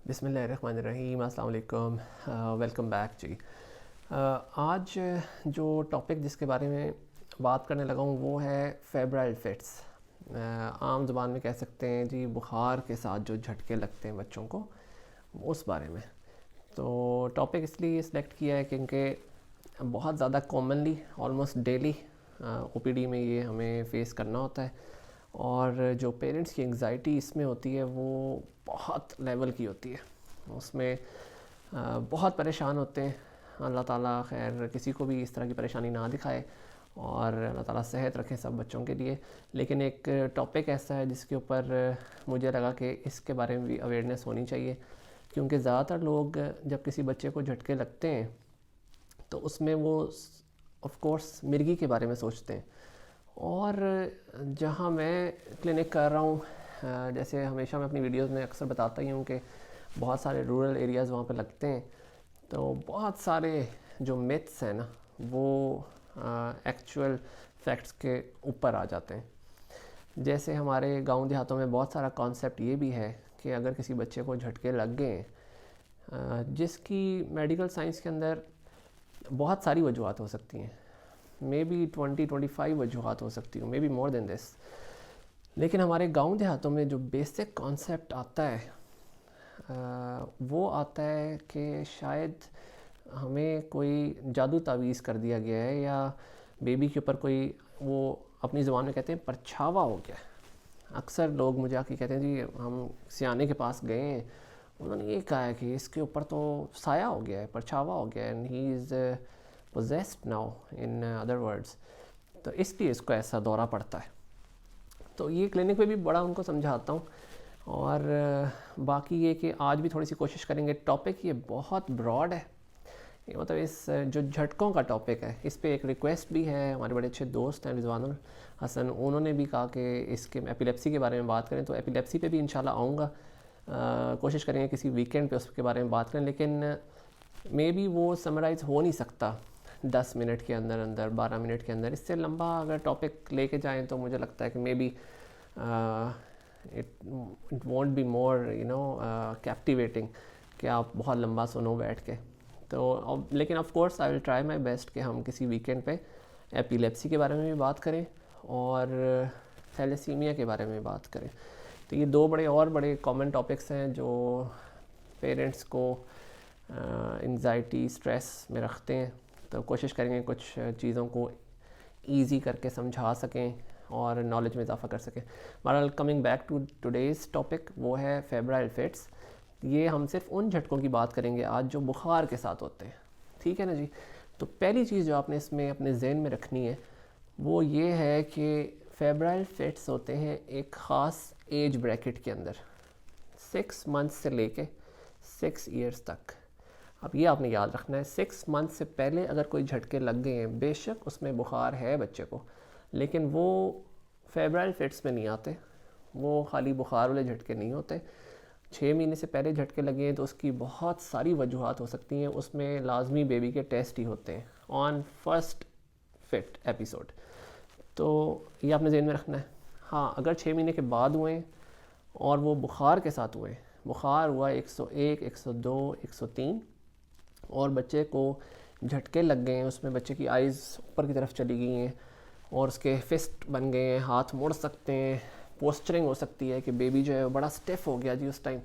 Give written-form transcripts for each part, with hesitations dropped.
बिस्मिल्लाहिर्रहमानिर्रहीम, अस्सलाम वालेकुम, वेलकम बैक जी। आज जो टॉपिक जिसके बारे में बात करने लगा हूँ वो है फेब्राइल फिट्स। आम ज़ुबान में कह सकते हैं जी बुखार के साथ जो झटके लगते हैं बच्चों को, उस बारे में। तो टॉपिक इसलिए सिलेक्ट किया है क्योंकि बहुत ज़्यादा कॉमनली ऑलमोस्ट डेली ओपीडी में ये हमें फेस करना होता है, और जो पेरेंट्स की एंग्जाइटी इसमें होती है वो बहुत लेवल की होती है। उसमें बहुत परेशान होते हैं। अल्लाह ताला खैर किसी को भी इस तरह की परेशानी ना दिखाए और अल्लाह ताला सेहत रखे सब बच्चों के लिए। लेकिन एक टॉपिक ऐसा है जिसके ऊपर मुझे लगा कि इसके बारे में भी अवेयरनेस होनी चाहिए, क्योंकि ज़्यादातर लोग जब किसी बच्चे को झटके लगते हैं तो उसमें वो ऑफ कोर्स मिर्गी के बारे में सोचते हैं। और जहाँ मैं क्लिनिक कर रहा हूँ, जैसे हमेशा मैं अपनी वीडियोस में अक्सर बताता ही हूँ कि बहुत सारे रूरल एरियाज़ वहाँ पे लगते हैं, तो बहुत सारे जो मिथ्स हैं ना वो एक्चुअल फैक्ट्स के ऊपर आ जाते हैं। जैसे हमारे गांव देहातों में बहुत सारा कॉन्सेप्ट ये भी है कि अगर किसी बच्चे को झटके लग गए, जिसकी मेडिकल साइंस के अंदर बहुत सारी वजूहत हो सकती हैं, मे बी 20-25 वजूहत हो सकती हूँ, may be more than this. लेकिन हमारे गांव देहातों में जो बेसिक कॉन्सेप्ट आता है वो आता है कि शायद हमें कोई जादू तावीज़ कर दिया गया है, या बेबी के ऊपर कोई, वो अपनी ज़ुबान में कहते हैं, परछावा हो गया। अक्सर लोग मुझे आके कहते हैं जी हम सियाने के पास गए हैं, उन्होंने ये कहा है कि इसके ऊपर तो साया हो गया है, परछावा हो गया है, and he is possessed now, in other words. तो इसलिए इसको ऐसा दौरा पड़ता है। तो ये क्लिनिक पे भी बड़ा उनको समझाता हूँ। और बाकी ये कि आज भी थोड़ी सी कोशिश करेंगे। टॉपिक ये बहुत ब्रॉड है, ये मतलब इस जो झटकों का टॉपिक है इस पे एक रिक्वेस्ट भी है। हमारे बड़े अच्छे दोस्त हैं रिजवानुल हसन, उन्होंने भी कहा कि इसके एपिलेप्सी के बारे में बात करें, तो एपिलेप्सी पे भी इंशाल्लाह आऊँगा। कोशिश करेंगे किसी वीकेंड पे उसके बारे में बात करें, लेकिन मे बी वो समराइज़ हो नहीं सकता 10 मिनट के अंदर अंदर, 12 मिनट के अंदर। इससे लंबा अगर टॉपिक लेके जाएं तो मुझे लगता है कि may be it won't be more captivating कि आप बहुत लंबा सुनो बैठ के। तो लेकिन of course I will try my best कि हम किसी वीकेंड पे एपिलेप्सी के बारे में भी बात करें और थैलेसीमिया के बारे में बात करें। तो ये दो बड़े कॉमन टॉपिक्स हैं जो पेरेंट्स को एंग्जाइटी स्ट्रेस में रखते हैं। तो कोशिश करेंगे कुछ चीज़ों को ईजी करके समझा सकें और नॉलेज में इजाफा कर सकें। बहरहाल coming back to today's topic, वो है फेब्राइल फिट्स। ये हम सिर्फ उन झटकों की बात करेंगे आज जो बुखार के साथ होते हैं, ठीक है ना जी। तो पहली चीज़ जो आपने इसमें अपने जहन में रखनी है वो ये है कि फेब्राइल फिट्स होते हैं एक ख़ास एज ब्रैकेट के अंदर, 6 मंथ से लेके 6 ईयर्स तक। अब ये आपने याद रखना है, 6 मंथ से पहले अगर कोई झटके लग गए हैं, बेशक उसमें बुखार है बच्चे को, लेकिन वो फेब्राइल फिट्स में नहीं आते, वो खाली बुखार वाले झटके नहीं होते। 6 महीने से पहले झटके लगे हैं तो उसकी बहुत सारी वजूहत हो सकती हैं। उसमें लाजमी बेबी के टेस्ट ही होते हैं ऑन फर्स्ट फिट एपिसोड। तो ये आपने जहन में रखना है। हाँ, अगर 6 महीने के बाद हुए हैं और वो बुखार के साथ हुए, बुखार हुआ 101, 102, 103 और बच्चे को झटके लग गए हैं, उसमें बच्चे की आइज़ ऊपर की तरफ चली गई हैं और उसके फिस्ट बन गए हैं, हाथ मुड़ सकते हैं, पोस्चरिंग हो सकती है कि बेबी जो है वो बड़ा स्टिफ हो गया जी, उस टाइम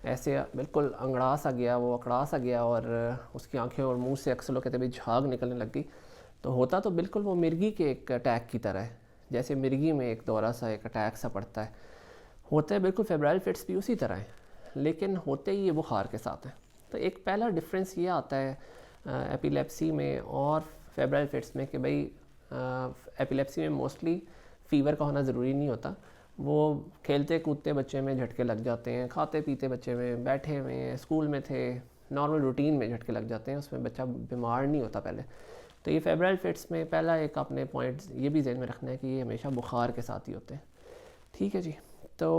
ऐसे बिल्कुल अंगड़ा सा गया, वो अकड़ा सा गया, और उसकी आंखें और मुंह से अक्सर लोग कहते हैं झाग निकलने लग गई। तो होता तो बिल्कुल वो मिर्गी के एक अटैक की तरह है, जैसे मिर्गी में एक दौरा सा, एक अटैक सा पड़ता है, होता है बिल्कुल फेब्राइल फिट्स भी उसी तरह है, लेकिन होते ही ये बुखार के साथ है। तो एक पहला डिफरेंस ये आता है एपिलेप्सी में और फेब्राइल फिट्स में कि भाई एपिलेप्सी में मोस्टली फ़ीवर का होना ज़रूरी नहीं होता, वो खेलते कूदते बच्चे में झटके लग जाते हैं, खाते पीते बच्चे में, बैठे में, स्कूल में थे, नॉर्मल रूटीन में झटके लग जाते हैं, उसमें बच्चा बीमार नहीं होता पहले। तो ये फेब्राइल फिट्स में पहला एक आपने पॉइंट ये भी जहन में रखना है कि ये हमेशा बुखार के साथ ही होते हैं, ठीक है जी। तो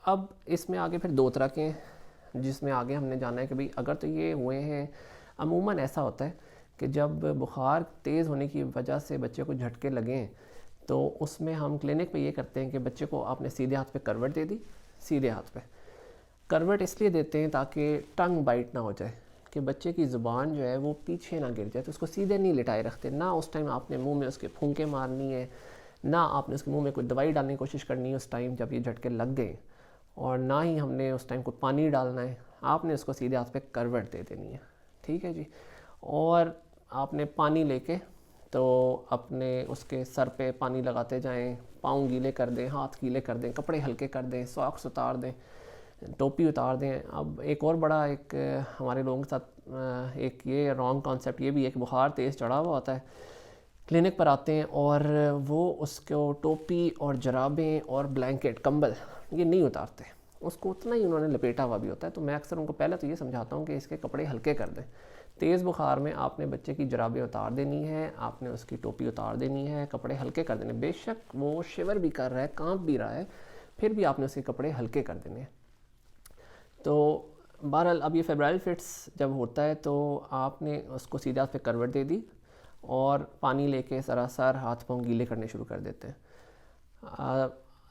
अब इसमें आगे फिर दो तरह के हैं, जिसमें आगे हमने जाना है कि भाई अगर तो ये हुए हैं, अमूमन ऐसा होता है कि जब बुखार तेज़ होने की वजह से बच्चे को झटके लगें तो उसमें हम क्लिनिक पे ये करते हैं कि बच्चे को आपने सीधे हाथ पे करवट दे दी, सीधे हाथ पे, करवट इसलिए देते हैं ताकि टंग बाइट ना हो जाए, कि बच्चे की ज़ुबान जो है वो पीछे ना गिर जाए। तो उसको सीधे नहीं लिटाए रखते, ना उस टाइम आपने मुंह में उसके फूंके मारनी है, ना आपने उसके मुंह में कोई दवाई डालने की कोशिश करनी है उस टाइम जब ये झटके लग गए, और ना ही हमने उस टाइम कोई पानी डालना है। आपने उसको सीधे हाथ पे करवट दे देनी है, ठीक है जी। और आपने पानी लेके तो अपने उसके सर पे पानी लगाते जाएं, पाँव गीले कर दें, हाथ गीले कर दें, कपड़े हल्के कर दें, सॉक्स उतार दें, टोपी उतार दें। अब एक और बड़ा एक हमारे लोगों के साथ एक ये रॉन्ग कॉन्सेप्ट ये भी है कि बुखार तेज़ चढ़ा हुआ होता है, क्लिनिक पर आते हैं और वो उसको टोपी और जराबें और ब्लैंकेट कंबल ये नहीं उतारते, उसको उतना ही उन्होंने लपेटा हुआ भी होता है। तो मैं अक्सर उनको पहले तो ये समझाता हूँ कि इसके कपड़े हल्के कर दें। तेज़ बुखार में आपने बच्चे की जराबें उतार देनी है, आपने उसकी टोपी उतार देनी है, कपड़े हल्के कर देने। बेशक वो शिवर भी कर रहा है, कांप भी रहा है, फिर भी आपने उसके कपड़े हल्के कर देने हैं। तो बहरहाल अब ये फेब्राइल फिट्स जब होता है तो आपने उसको सीधा पे करवट दे दी और पानी लेके सरासर हाथ पाँव गीले करने शुरू कर देते हैं।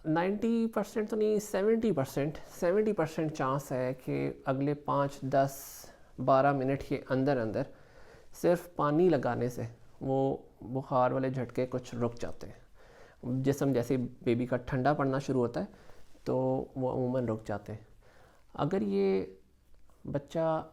90% तो नहीं, 70% चांस है कि अगले 5-10-12 मिनट के अंदर अंदर सिर्फ पानी लगाने से वो बुखार वाले झटके कुछ रुक जाते हैं। जिस्म जैसे बेबी का ठंडा पड़ना शुरू होता है तो वो अमूमन रुक जाते हैं। अगर ये बच्चा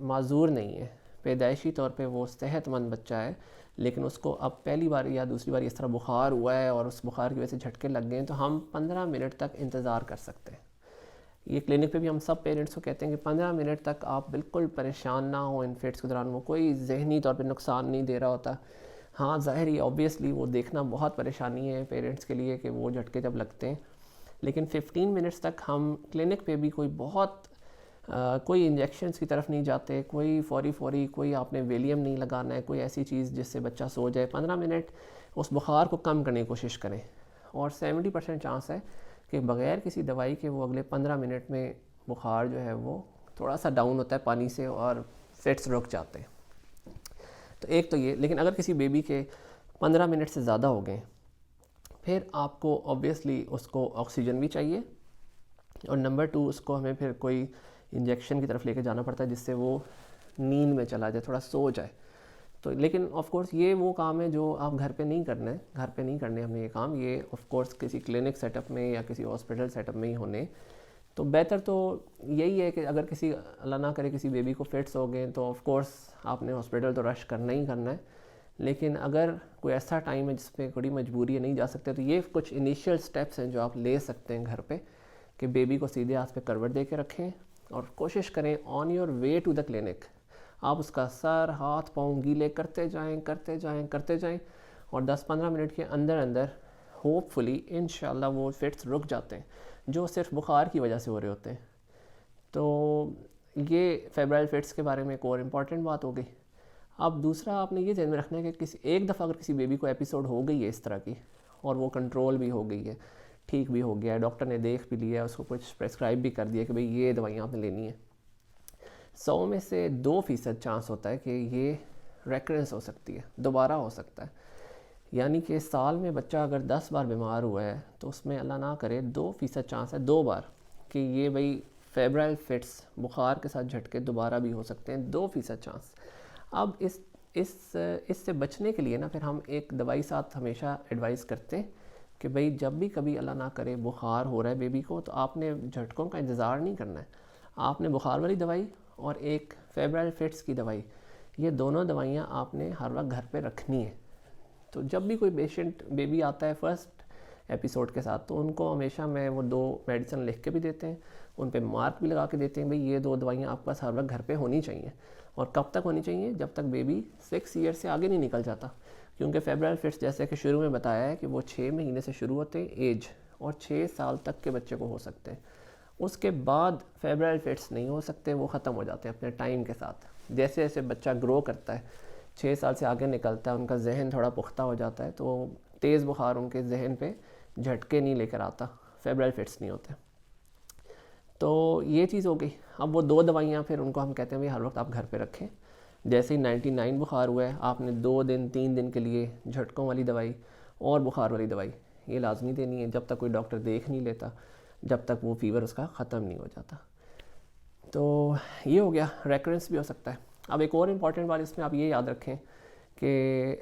माजूर नहीं है, पैदाइशी तौर पे वो सेहतमंद बच्चा है, लेकिन उसको अब पहली बार या दूसरी बार इस तरह बुखार हुआ है और उस बुखार की वजह से झटके लग गए हैं, तो हम 15 मिनट तक इंतज़ार कर सकते हैं। ये क्लिनिक पे भी हम सब पेरेंट्स को कहते हैं कि 15 मिनट तक आप बिल्कुल परेशान ना हो इन फिट्स के दौरान। वो कोई जहनी तौर पे नुकसान नहीं दे रहा होता। हाँ, ज़ाहिर ही ऑब्वियसली वो देखना बहुत परेशानी है पेरेंट्स के लिए कि वो झटके जब लगते हैं, लेकिन 15 मिनट्स तक हम क्लिनिक पे भी कोई बहुत कोई इंजेक्शन्स की तरफ नहीं जाते, कोई फौरी कोई आपने वेलियम नहीं लगाना है, कोई ऐसी चीज़ जिससे बच्चा सो जाए। 15 मिनट उस बुखार को कम करने की कोशिश करें और 70% चांस है कि बग़ैर किसी दवाई के वो अगले 15 मिनट में बुखार जो है वो थोड़ा सा डाउन होता है पानी से और फिट्स रुक जाते हैं। तो एक तो ये, लेकिन अगर किसी बेबी के 15 मिनट से ज़्यादा हो गए फिर आपको ऑब्वियसली उसको ऑक्सीजन भी चाहिए, और नंबर 2 उसको हमें फिर कोई इंजेक्शन की तरफ लेके जाना पड़ता है जिससे वो नींद में चला जाए, थोड़ा सो जाए। तो लेकिन ऑफ कोर्स ये वो काम है जो आप घर पे नहीं करना है, घर पे नहीं करने हमने ये काम, ये ऑफ कोर्स किसी क्लिनिक सेटअप में या किसी हॉस्पिटल सेटअप में ही होने। तो बेहतर तो यही है कि अगर किसी अल्लाह ना करे किसी बेबी को फिट्स हो गए तो ऑफ कोर्स आपने हॉस्पिटल तो रश करना ही करना है। लेकिन अगर कोई ऐसा टाइम है जिसमें बड़ी मजबूरी है, नहीं जा सकते, तो ये कुछ इनिशियल स्टेप्स हैं जो आप ले सकते हैं घर पे, कि बेबी को सीधे हाथ पे करवट दे के रखें और कोशिश करें on your way to the clinic आप उसका सर हाथ पाँव गीले करते जाएं और 10-15 मिनट के अंदर अंदर होपफुली इंशाल्लाह वो फिट्स रुक जाते हैं जो सिर्फ बुखार की वजह से हो रहे होते हैं। तो ये फेब्राइल फिट्स के बारे में एक और इम्पॉर्टेंट बात हो गई। अब दूसरा आपने ये ध्यान में रखना है कि किसी एक दफ़ा अगर किसी बेबी को एपिसोड हो गई है इस तरह की और वो कंट्रोल भी हो गई है, ठीक भी हो गया है, डॉक्टर ने देख भी लिया है, उसको कुछ प्रेस्क्राइब भी कर दिया कि भाई ये दवाइयाँ आपने लेनी है, 100 में से 2% चांस होता है कि ये रेकरेंस हो सकती है, दोबारा हो सकता है। यानी कि साल में बच्चा अगर 10 बार बीमार हुआ है तो उसमें अल्लाह ना करे 2% चांस है 2 बार कि ये भाई फेब्राइल फिट्स बुखार के साथ झटके दोबारा भी हो सकते हैं, 2% चांस। अब इससे बचने के लिए ना फिर हम एक दवाई साथ हमेशा एडवाइस करते हैं कि भाई जब भी कभी अल्लाह ना करे बुखार हो रहा है बेबी को तो आपने झटकों का इंतज़ार नहीं करना है, आपने बुखार वाली दवाई और एक फेब्राइल फिट्स की दवाई, ये दोनों दवाइयाँ आपने हर वक्त घर पे रखनी है। तो जब भी कोई पेशेंट बेबी आता है फर्स्ट एपिसोड के साथ तो उनको हमेशा मैं वो 2 मेडिसिन लिख के भी देते हैं, उन पे मार्क भी लगा के देते हैं भाई ये 2 दवाइयाँ आपके पास हर वक्त घर पे होनी चाहिए। और कब तक होनी चाहिए? जब तक बेबी 6 ईयर से आगे नहीं निकल जाता, क्योंकि फेब्राइल फिट्स जैसे कि शुरू में बताया है कि वो 6 महीने से शुरू होते हैं एज, और 6 साल तक के बच्चे को हो सकते हैं। उसके बाद फेब्राइल फिट्स नहीं हो सकते, वो ख़त्म हो जाते हैं अपने टाइम के साथ। जैसे जैसे बच्चा ग्रो करता है, 6 साल से आगे निकलता है, उनका जहन थोड़ा पुख्ता हो जाता है, तो तेज़ बुखार उनके जहन पे झटके नहीं लेकर आता, फेब्राइल फिट्स नहीं होते। तो ये चीज़ हो गई। अब वो 2 दवाइयाँ फिर उनको हम कहते हैं भाई हर वक्त आप घर पे रखें। जैसे ही 99 बुखार हुआ है आपने 2 दिन 3 दिन के लिए झटकों वाली दवाई और बुखार वाली दवाई ये लाजमी देनी है, जब तक कोई डॉक्टर देख नहीं लेता, जब तक वो फ़ीवर उसका ख़त्म नहीं हो जाता। तो ये हो गया, रेकरेंस भी हो सकता है। अब एक और इम्पॉर्टेंट बात इसमें आप ये याद रखें कि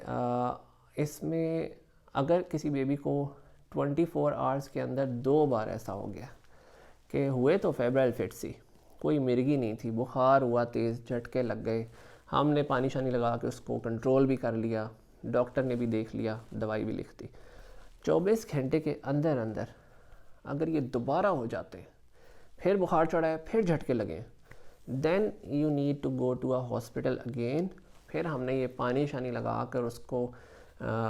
इसमें अगर किसी बेबी को 24 आवर्स के अंदर 2 बार ऐसा हो गया कि हुए तो फेब्राइल फिट्स ही, कोई मिर्गी नहीं थी, बुखार हुआ, तेज़ झटके लग गए, हमने पानी शानी लगा के उसको कंट्रोल भी कर लिया, डॉक्टर ने भी देख लिया, दवाई भी लिख दी, 24 घंटे के अंदर अंदर अगर ये दोबारा हो जाते हैं, फिर बुखार चढ़ा है, फिर झटके लगे, then you need to go to a hospital again. फिर हमने ये पानी शानी लगा कर उसको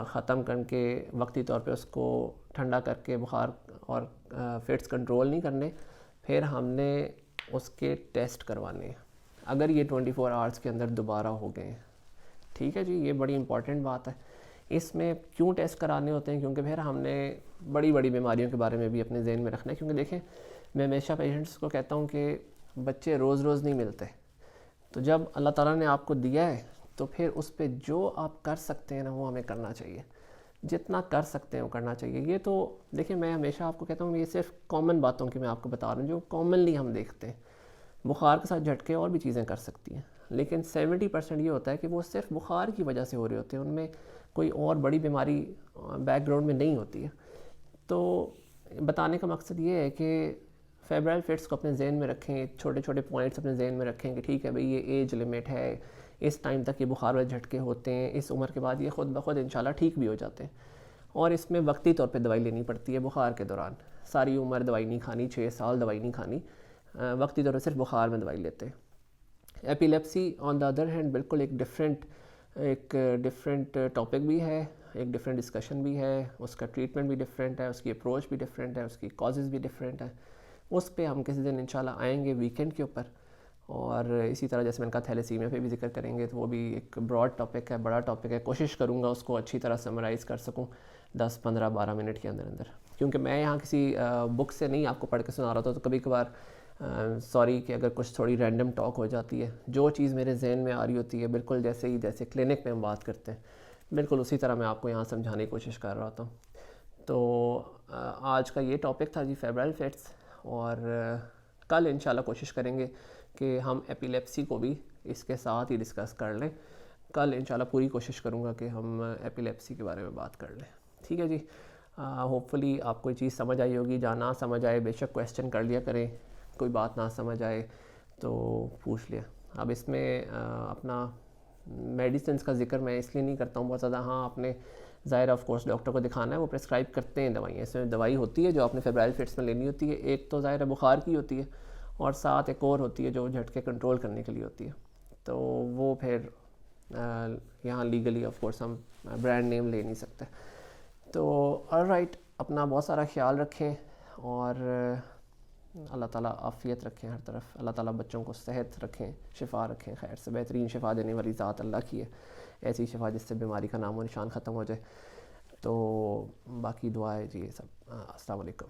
ख़त्म करके वक्ती तौर पे उसको ठंडा करके बुखार और फिट्स कंट्रोल नहीं करने, फिर हमने उसके टेस्ट करवाने हैं अगर ये 24 आवर्स के अंदर दोबारा हो गए हैं। ठीक है जी, ये बड़ी इंपॉर्टेंट बात है। इसमें क्यों टेस्ट कराने होते हैं, क्योंकि फिर हमने बड़ी बड़ी बीमारियों के बारे में भी अपने जहन में रखना है। क्योंकि देखें, मैं हमेशा पेशेंट्स को कहता हूँ कि बच्चे रोज़ रोज़ नहीं मिलते, तो जब अल्लाह ताला ने आपको दिया है तो फिर उस पर जो आप कर सकते हैं ना, वो हमें करना चाहिए, जितना कर सकते हैं वो करना चाहिए। ये तो देखिए, मैं हमेशा आपको कहता हूँ, ये सिर्फ कॉमन बातों की मैं आपको बता रहा हूँ जो कॉमनली हम देखते हैं। बुखार के साथ झटके और भी चीज़ें कर सकती हैं, लेकिन 70% ये होता है कि वो सिर्फ बुखार की वजह से हो रहे होते हैं, उनमें कोई और बड़ी बीमारी बैकग्राउंड में नहीं होती है। तो बताने का मकसद ये है कि फेब्राइल फिट्स को अपने जहन में रखें, छोटे छोटे पॉइंट्स अपने जहन में रखें कि ठीक है भाई, ये एज लिमिट है, इस टाइम तक ये बुखार वाले झटके होते हैं, इस उम्र के बाद ये ख़ुद ब खुद इंशाल्लाह ठीक भी हो जाते हैं। और इसमें वक्ती तौर पे दवाई लेनी पड़ती है बुखार के दौरान, सारी उम्र दवाई नहीं खानी, 6 साल दवाई नहीं खानी, वक्ती तौर पर सिर्फ बुखार में दवाई लेते हैं। Epilepsy on the other hand बिल्कुल एक डिफरेंट टॉपिक भी है, एक डिफरेंट डिस्कशन भी है, उसका ट्रीटमेंट भी डिफरेंट है, उसकी अप्रोच भी डिफरेंट है, उसकी कॉजेज़ भी डिफरेंट है। उस पे हम किसी दिन इंशाल्लाह आएंगे वीकेंड के ऊपर। और इसी तरह जैसे मैंने कहा थैलेसीमिया पे भी जिक्र करेंगे, तो वो भी एक ब्रॉड टॉपिक है, बड़ा टॉपिक है। कोशिश करूँगा उसको अच्छी तरह समराइज़ कर सकूँ 10, 15, 12 मिनट के अंदर अंदर, क्योंकि मैं यहाँ किसी बुक से नहीं आपको पढ़ के सुना रहा था, तो कभी कभार सॉरी कि अगर कुछ थोड़ी रैंडम टॉक हो जाती है। जो चीज़ मेरे जहन में आ रही होती है, बिल्कुल जैसे क्लिनिक में हम बात करते हैं, बिल्कुल उसी तरह मैं आपको यहाँ समझाने की कोशिश कर रहा था। तो आज का ये टॉपिक था जी, फेब्राइल फिट्स। और कल इंशाल्लाह कोशिश करेंगे कि हम एपिलेप्सी को भी इसके साथ ही डिस्कस कर लें। कल इंशाल्लाह पूरी कोशिश करूँगा कि हम एपिलेप्सी के बारे में बात कर लें। ठीक है जी, होपफुली आपको ये चीज़ समझ आई होगी। जहाँ ना समझ आए बेशक क्वेश्चन कर लिया करें, कोई बात ना समझ आए तो पूछ लिया। अब इसमें अपना मेडिसिन का जिक्र मैं इसलिए नहीं करता हूँ बहुत ज़्यादा। हाँ, आपने ज़ाहिर ऑफ कोर्स डॉक्टर को दिखाना है, वो प्रेस्क्राइब करते हैं दवाइयाँ। इसमें दवाई होती है जो आपने फेब्राइल फिट्स में लेनी होती है, एक तो ज़ाहिर है बुखार की होती है, और साथ एक और होती है जो झटके कंट्रोल करने के लिए होती है। तो वो फिर यहाँ लीगली ऑफ कोर्स हम ब्रांड नेम ले नहीं सकते। तो ऑलराइट, अपना बहुत सारा ख्याल रखें और अल्लाह ताला आफ़ियत रखें हर तरफ। अल्लाह ताला बच्चों को सेहत रखें, शिफ़ा रखें, खैर से बेहतरीन शिफ़ा देने वाली ज़ात अल्लाह की है, ऐसी शिफ़ा जिससे बीमारी का नामो निशान ख़त्म हो जाए। तो बाकी दुआ है जी, ये सब। अस्सलाम वालेकुम।